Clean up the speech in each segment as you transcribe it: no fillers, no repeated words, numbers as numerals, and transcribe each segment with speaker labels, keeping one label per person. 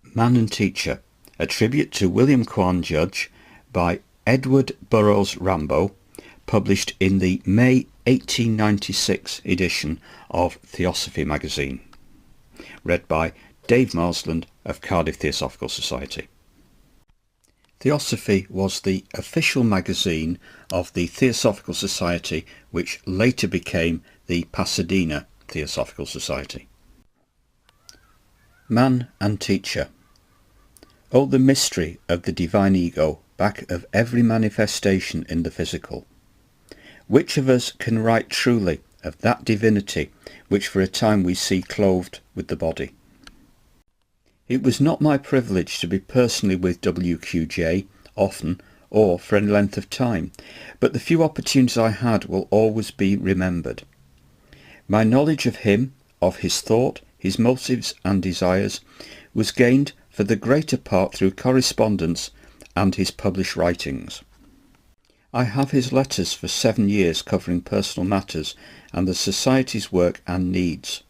Speaker 1: Man and Teacher, a tribute to William Quan, Judge, by Edward Burroughs Rambo, published in the May 1896 edition of Theosophy magazine. Read by Dave Marsland of Cardiff Theosophical Society. Theosophy was the official magazine of the Theosophical Society, which later became the Pasadena Theosophical Society. Man and Teacher. Oh, the mystery of the divine ego back of every manifestation in the physical. Which of us can write truly of that divinity which for a time we see clothed with the body? It was not my privilege to be personally with WQJ often or for any length of time, but the few opportunities I had will always be remembered. My knowledge of him, of his thought, his motives and desires, was gained for the greater part through correspondence and his published writings. I have his letters for 7 years covering personal matters and the Society's work and needs.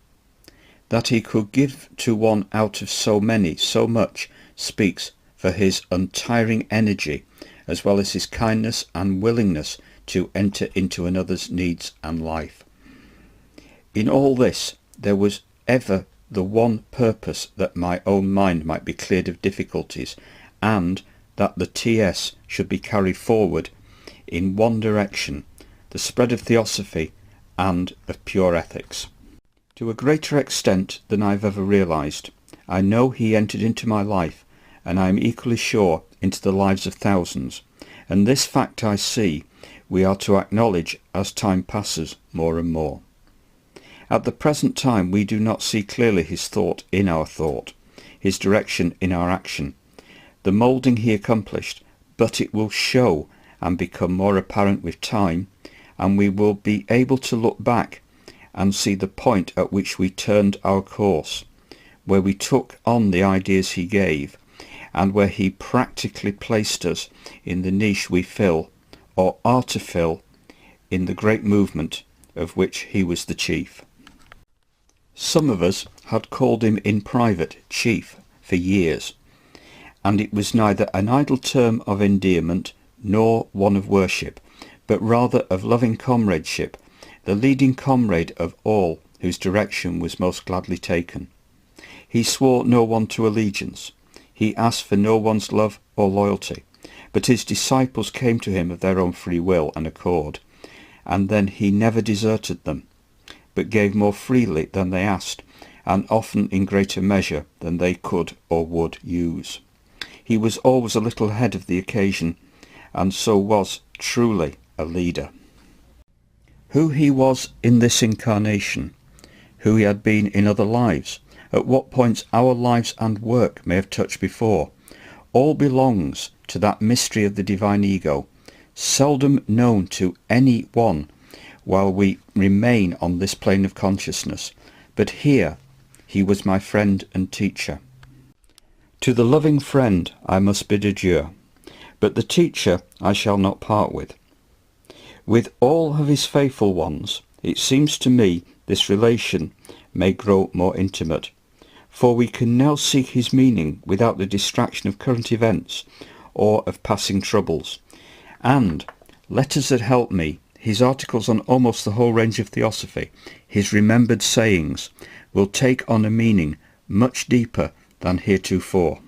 Speaker 1: That he could give to one out of so many so much speaks for his untiring energy, as well as his kindness and willingness to enter into another's needs and life. In all this there was ever the one purpose that my own mind might be cleared of difficulties, and that the TS should be carried forward in one direction, the spread of theosophy and of pure ethics. To a greater extent than I have ever realized, I know he entered into my life, and I am equally sure into the lives of thousands, and this fact I see we are to acknowledge as time passes more and more. At the present time we do not see clearly his thought in our thought, his direction in our action, the moulding he accomplished, but it will show and become more apparent with time, and we will be able to look back and see the point at which we turned our course, where we took on the ideas he gave, and where he practically placed us in the niche we fill, or are to fill, in the great movement of which he was the chief. Some of us had called him in private Chief for years, and it was neither an idle term of endearment nor one of worship, but rather of loving comradeship, the leading comrade of all whose direction was most gladly taken. He swore no one to allegiance, he asked for no one's love or loyalty, but his disciples came to him of their own free will and accord, and then he never deserted them, but gave more freely than they asked, and often in greater measure than they could or would use. He was always a little ahead of the occasion, and so was truly a leader. Who he was in this incarnation, who he had been in other lives, at what points our lives and work may have touched before, all belongs to that mystery of the divine ego, seldom known to any one while we remain on this plane of consciousness, but here he was my friend and teacher. To the loving friend I must bid adieu, but the teacher I shall not part with. With all of his faithful ones, it seems to me this relation may grow more intimate, for we can now seek his meaning without the distraction of current events or of passing troubles, and letters that help me, his articles on almost the whole range of theosophy, his remembered sayings, will take on a meaning much deeper than heretofore.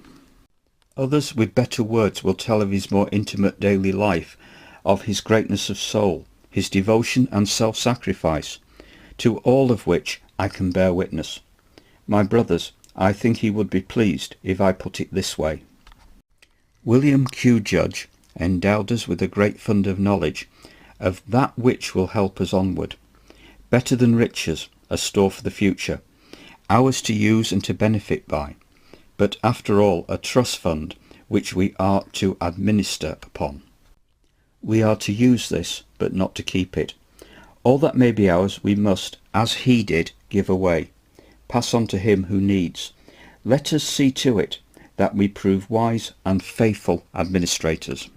Speaker 1: Others with better words will tell of his more intimate daily life, of his greatness of soul, his devotion and self-sacrifice, to all of which I can bear witness. My brothers, I think he would be pleased if I put it this way. William Q. Judge endowed us with a great fund of knowledge, of that which will help us onward, better than riches, a store for the future, ours to use and to benefit by, but after all a trust fund which we are to administer upon. We are to use this, but not to keep it. All that may be ours we must, as he did, give away, pass on to him who needs. Let us see to it that we prove wise and faithful administrators.